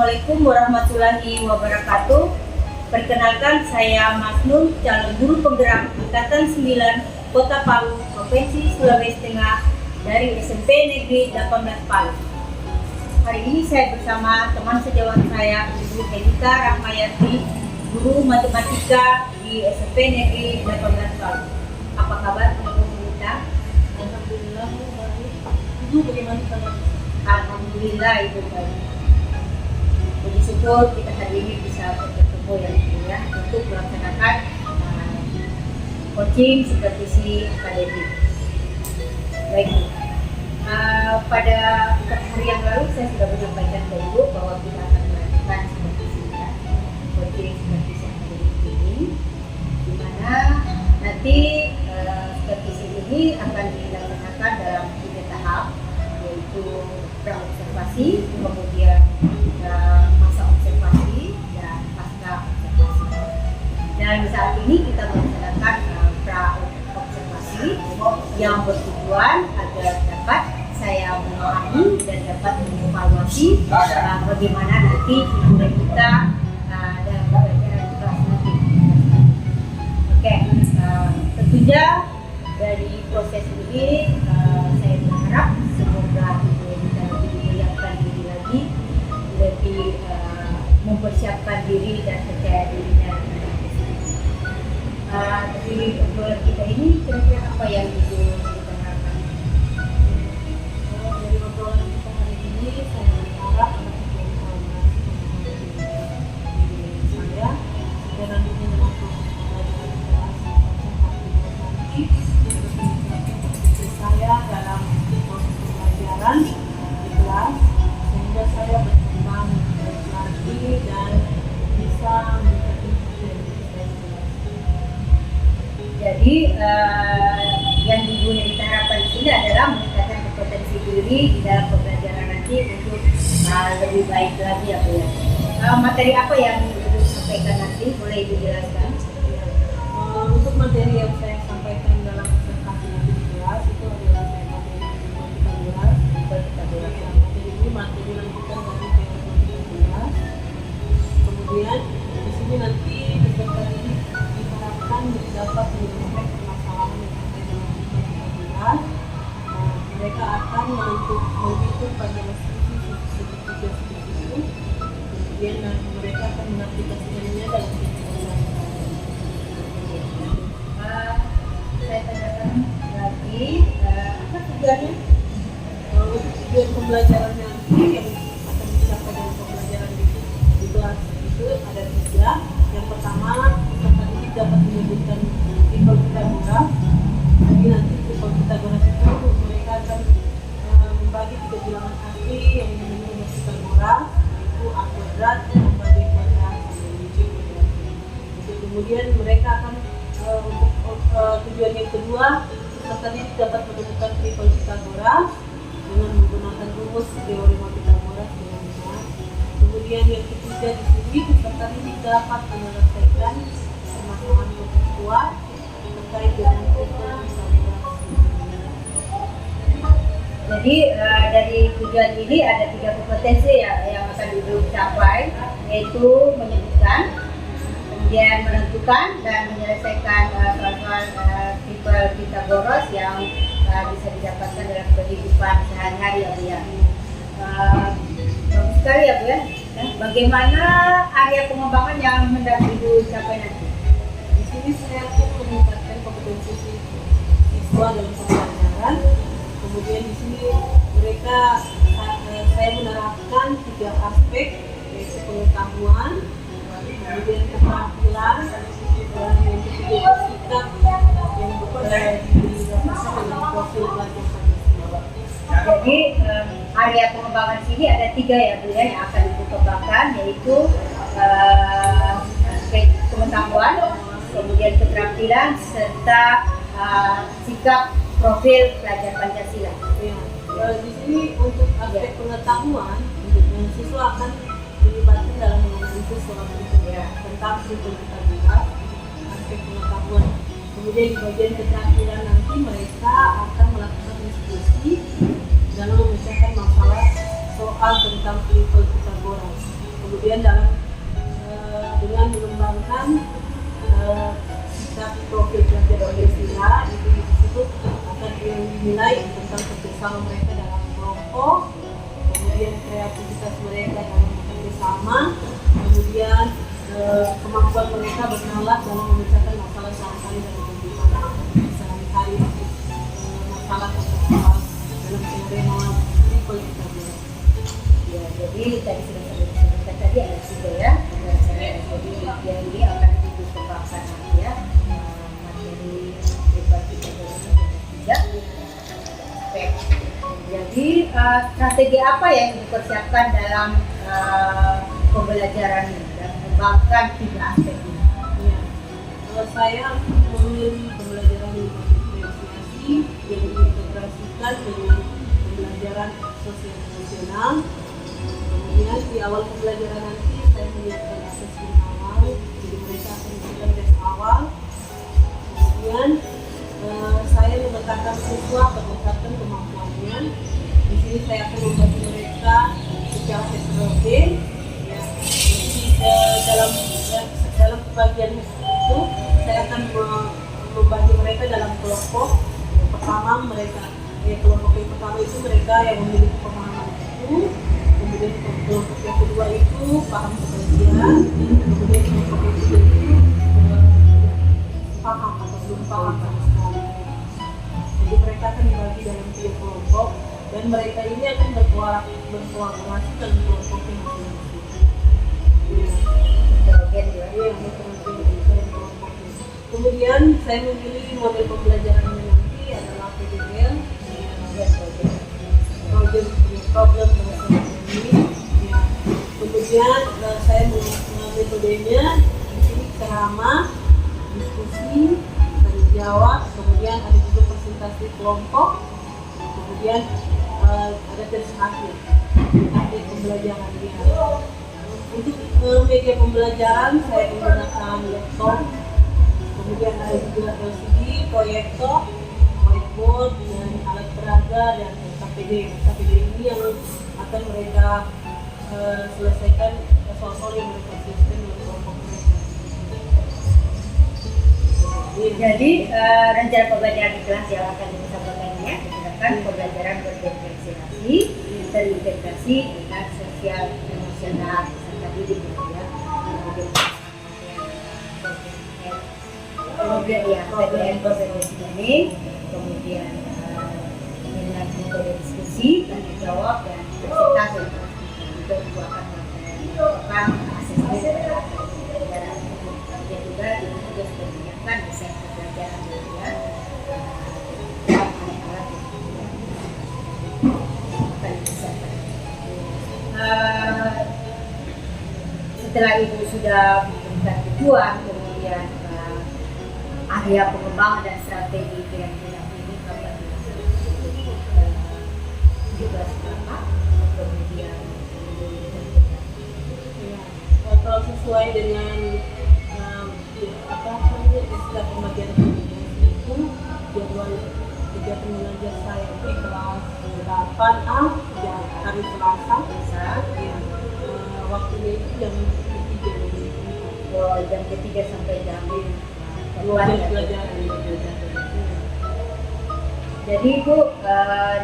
Assalamualaikum warahmatullahi wabarakatuh. Perkenalkan, saya Mas Nur, calon guru penggerak Angkatan 9 Kota Palu, Provinsi Sulawesi Tengah dari SMP Negeri 18 Palu. Hari ini saya bersama teman sejawat saya, Ibu Helita Rahmayati, guru matematika di SMP Negeri 18 Palu. Apa kabar teman-teman kita? Alhamdulillah baik. Ibu bagaimana kabar? Alhamdulillah Ibu baik. Puji syukur kita hari ini bisa bertemu ya untuk melaksanakan coaching supervisi akademik. Baik, pada hari yang lalu saya sudah menyampaikan ke Ibu bahwa kita akan melakukan supervisi coaching supervisi akademik ini, di mana nanti supervisi ini akan dilaksanakan dalam 3 tahap, yaitu pra-observasi, kemudian masa observasi, dan pasca observasi. Dan saat ini kita melaksanakan pra-observasi yang bertujuan agar dapat saya memahami dan dapat mengevaluasi bagaimana nanti hiburan kita dalam pembelajaran kelas nanti. Oke, tentunya dari proses ini saya berharap semoga Ibu kita lebih menyiapkan diri lagi, lebih mempersiapkan diri dan percaya dirinya. Dari obrolan kita ini kira-kira apa yang Ibu harapkan? Dari obrolan kita hari ini saya berharap saya dan nantinya dalam saya dalam proses pembelajaran di kelas, sehingga saya berkembang lagi dan bisa menjadi Jadi yang Ibu kita harapkan di sini adalah meningkatkan kompetensi diri di dalam pembelajaran nanti untuk lebih baik lagi ya Bu ya. Materi apa yang Ibu sampaikan nanti, boleh Ibu jelaskan? Untuk materi yang saya sampaikan dalam presentasi nanti di kelas itu adalah materi ini materi lanjutan dari teori. Kemudian di sini nanti peserta didik diharapkan dapat menyelesaikan permasalahan yang ada dalam materi. Mereka akan menghitung pada mesin segitiga itu. Kemudian mereka akan mengaplikasikannya dalam kehidupan. Saya tanyakan lagi, apa tujuannya? Untuk tujuan pembelajaran nanti yang akan dicapai dalam pembelajaran di kelas itu ada 3. Yang pertama, peserta didik dapat menyebutkan tripel Pythagoras. Jadi nanti tripel Pythagoras itu mereka akan membagi 3 bilangan asli yang dimiliki Pythagoras, yaitu a kuadrat, tambah b kuadrat, sampai c kuadrat. Kemudian mereka akan untuk tujuan yang kedua, peserta didik dapat menemukan tripel Pythagoras dengan menggunakan rumus teorema Pythagoras dengan benar. Kemudian yang ketiga di sini, peserta didik dapat menyelesaikan permasalahan konseptual terkait dengan tripel Pythagoras. Jadi dari tujuan ini ada 3 kompetensi yang akan Ibu capai, yaitu menyebutkan, kemudian menentukan dan menyelesaikan soal-soal tripel Pythagoras yang bisa didapatkan dalam kehidupan sehari-hari ya Bu ya. Bagus sekali ya Bu ya. Bagaimana area pengembangan yang hendak Ibu capai nanti? Di sini saya akan meningkatkan kompetensi siswa dalam pembelajaran. Kemudian di sini saya menerapkan 3 aspek, yaitu pengetahuan, kemudian keterampilan, dan yang ketiga sikap yang dirasakan dalam profil pelajar Pancasila. Jadi area pengembangan sini ada 3 ya Bu ya yang akan Ibu kembangkan, yaitu aspek pengetahuan, kemudian keterampilan, serta sikap profil pelajar Pancasila. Ya, di sini untuk aspek pengetahuan, siswa akan dilibatkan dalam menganalisis soal tentang tripel Pythagoras, aspek pengetahuan. Kemudian di bagian keterampilan nanti mereka akan melakukan diskusi dalam memecahkan masalah soal tentang tripel Pythagoras. kemudian dalam dengan mengembangkan sikap profil pelajar Pancasila itu disebut akan dinilai tentang kerjasama mereka dalam kelompok, kemudian kreativitas mereka dalam bekerjasama, kemudian kemampuan mereka bernalar dalam memecahkan masalah sehari-hari dalam kehidupan sehari-hari, masalah dalam penerimaan people kita. Ya, jadi tadi sudah saya sebutkan tadi ada tiga ya. Jadi yang ini akan dikembangkan nanti ya, materi debat kita tiga aspek. Jadi strategi apa yang dipersiapkan dalam pembelajaran ini dan mengembangkan tiga aspek ini? Ya, saya memilih pembelajaran diferensiasi yang diintegrasikan dengan pembelajaran sosial emosional. Kemudian di awal pembelajaran nanti saya menyiapkan asesmen awal, jadi mereka akan melakukan tes awal. Kemudian saya memetakan siswa berdasarkan kemampuannya. Di sini saya akan membantu mereka secara heterogen. Ya. Jadi dalam pembagian itu saya akan membagi mereka dalam kelompok. Yang pertama kelompok yang pertama itu mereka yang memiliki pemahaman itu. Kemudian kelompok yang kedua itu paham pengertian, kemudian kelompok yang ketiga itu paham atau belum paham sama sekali. Jadi mereka akan dibagi dalam 3 kelompok dan mereka ini akan berkolaborasi dalam kelompoknya masing-masing. Kemudian saya memilih model pembelajarannya nanti adalah PDL, problem ini. Kemudian saya mengambil metodenya di sini ceramah, diskusi, tanya jawab, kemudian ada juga presentasi kelompok, kemudian ada tes akhir pembelajaran dia. Untuk media pembelajaran saya menggunakan laptop, kemudian ada juga LCD, proyektor, whiteboard, dan alat peraga dan KPD. KPD ini yang akan mereka selesaikan soal-soal yang mereka selesaikan dengan kelompok mereka. Jadi rencana pembelajaran di kelas yang akan disampaikan ini ya, menggunakan pembelajaran berdiferensiasi, terintegrasi dengan sosial emosional tadi ya. Kemudian ya PDN positioning, kemudian dengan metode diskusi, tanya jawab dan presentasi juga akan melakukan asesmen pembelajaran. Kemudian juga ini juga sudah menyiapkan desain pembelajaran ya. Setelah ibu sudah memberikan tujuan, kemudian area pengembangan dan strategi keyakinan ini kapan juga berapa, kemudian kalau sesuai dengan istilah pembagian itu jadwal kegiatan mengajar saya itu di kelas 8A hari Selasa ya, waktunya itu jam 3 jam ketiga sampai jam 2 pelajaran. Jadi Bu,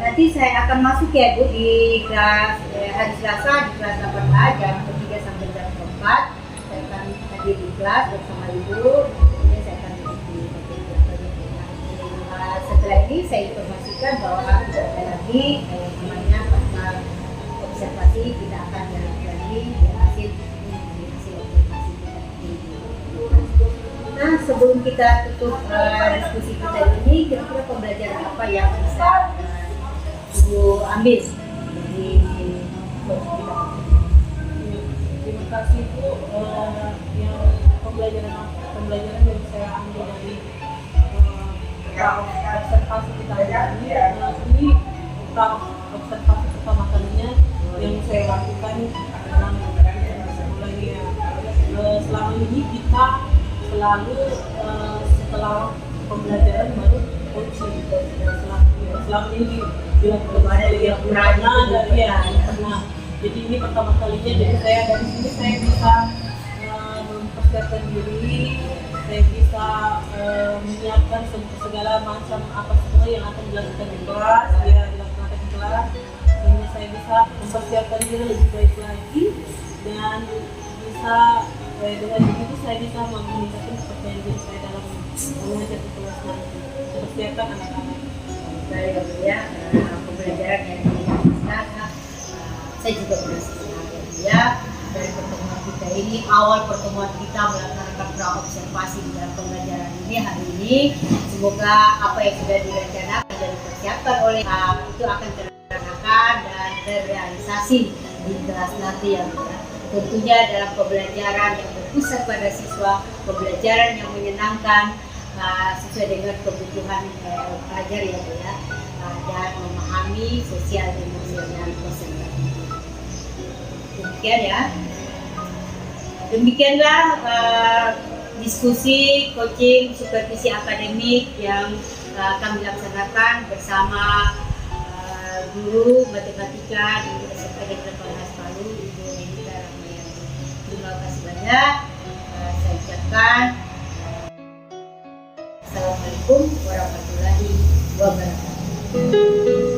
nanti saya akan masuk ya Bu di kelas hari Selasa di kelas 8A jam 3 sampai jam 4. Saya akan hadir di kelas bersama Ibu. Kemudian saya akan mengikuti setelah ini saya informasikan bahwa tidak ada lagi namanya pasal observasi, kita akan jalan lagi hasil observasi kita di. Nah, sebelum kita tutup diskusi kita ini, kira-kira pembelajaran apa yang bisa Ibu ambil dari kursus kita? Terima kasih Bu. Yang pembelajaran yang saya ambil dari observasi kita ini observasi pertama kalinya yang saya lakukan dalam mulainya. Selama ini kita selalu setelah pembelajaran baru coaching. Selama ini dilakukan yang pernah dari ya pernah Jadi ini pertama kalinya, jadi saya dari sini saya bisa mempersiapkan diri, saya bisa menyiapkan segala macam apa semua yang akan dilakukan di kelas, ya dilakukan di kelas, sehingga saya bisa mempersiapkan diri lebih baik lagi dan bisa dengan begitu saya bisa meningkatkan kepercayaan diri saya dalam mengajar di kelas nanti, mempersiapkan anak-anak. Baik ya, pembelajaran yang dilakukan, saya juga berhasil ya. Dari pertemuan kita ini, awal pertemuan kita melaksanakan pra-observasi di dalam pembelajaran ini hari ini. Semoga apa yang sudah direncanakan dan dipersiapkan oleh itu akan terlaksana dan terrealisasi di kelas nanti ya. Tentunya dalam pembelajaran yang berpusat pada siswa, pembelajaran yang menyenangkan sesuai dengan kebutuhan pelajar ya Bu ya, dan memahami sosial emosional konsentrasi. Demikian ya. Demikianlah diskusi coaching supervisi akademik yang kami laksanakan bersama guru matematika di SMP Negeri Palmas Palu, Ibu Renita Rahmayani. Terima kasih banyak. Saya ucapkan Assalamualaikum warahmatullahi wabarakatuh.